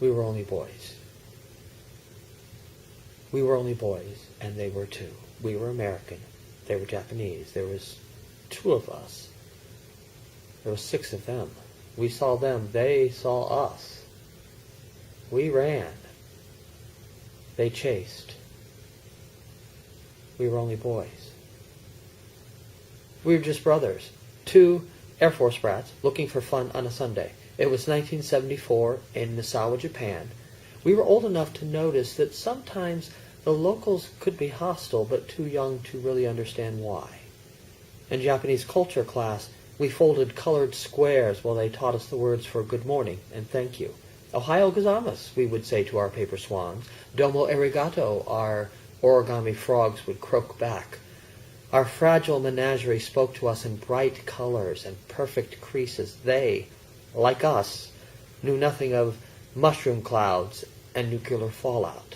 We were only boys. We were only boys, and they were too. We were American. They were Japanese. There was 2 of us. There were 6 of them. We saw them. They saw us. We ran. They chased. We were only boys. We were just brothers. 2 Air Force brats looking for fun on a Sunday. It was 1974 in Misawa, Japan. We were old enough to notice that sometimes the locals could be hostile, but too young to really understand why. In Japanese culture class, we folded colored squares while they taught us the words for good morning and thank you. Ohayo gozaimasu, we would say to our paper swans. Domo arigato, our origami frogs would croak back. Our fragile menagerie spoke to us in bright colors and perfect creases. They, like us, knew nothing of mushroom clouds and nuclear fallout.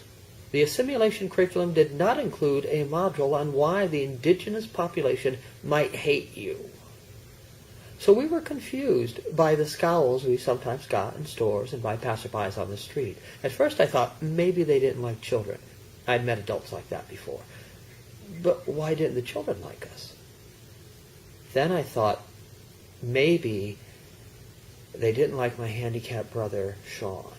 The assimilation curriculum did not include a module on why the indigenous population might hate you. So we were confused by the scowls we sometimes got in stores and by passerbys on the street. At first I thought maybe they didn't like children. I'd met adults like that before. But why didn't the children like us? Then I thought maybe they didn't like my handicapped brother, Sean.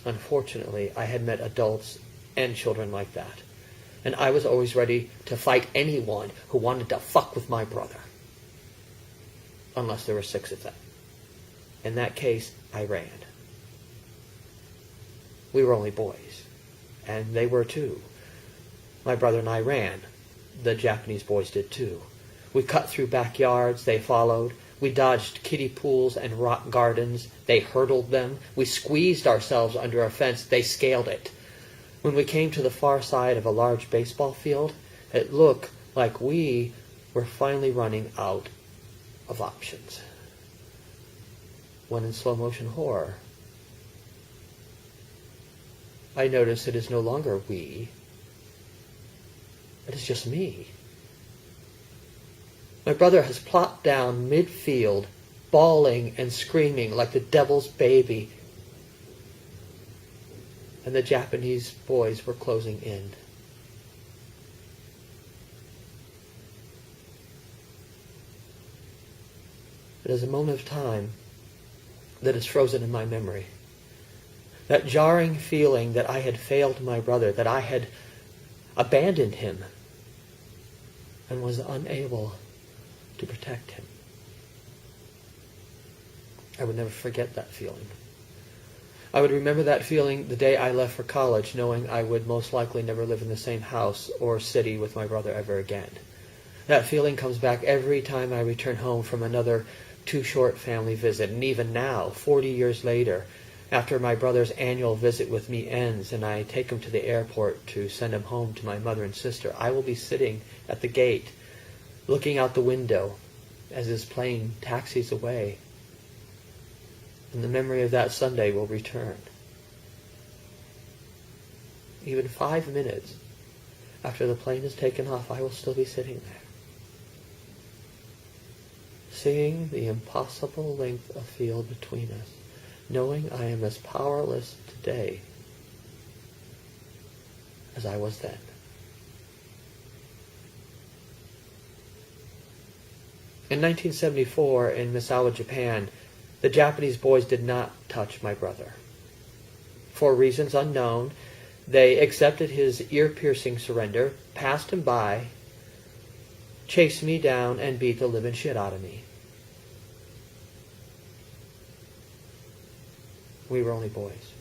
Unfortunately, I had met adults and children like that. And I was always ready to fight anyone who wanted to fuck with my brother. Unless there were 6 of them. In that case, I ran. We were only boys. And they were too. My brother and I ran. The Japanese boys did too. We cut through backyards. They followed. We dodged kiddie pools and rock gardens. They hurdled them. We squeezed ourselves under a fence. They scaled it. When we came to the far side of a large baseball field, it looked like we were finally running out of options. When in slow-motion horror, I notice it is no longer we. It is just me. My brother has plopped down mid-field, bawling and screaming like the devil's baby. And the Japanese boys were closing in. It is a moment of time that is frozen in my memory. That jarring feeling that I had failed my brother, that I had abandoned him and was unable to protect him. I would never forget that feeling. I would remember that feeling the day I left for college, knowing I would most likely never live in the same house or city with my brother ever again. That feeling comes back every time I return home from another too short family visit. And even now, 40 years later, after my brother's annual visit with me ends and I take him to the airport to send him home to my mother and sister, I will be sitting at the gate, looking out the window as his plane taxis away. And the memory of that Sunday will return. Even 5 minutes after the plane is taken off, I will still be sitting there, seeing the impossible length of field between us, knowing I am as powerless today as I was then. In 1974, in Misawa, Japan, the Japanese boys did not touch my brother. For reasons unknown, they accepted his ear-piercing surrender, passed him by, chased me down, and beat the living shit out of me. We were only boys.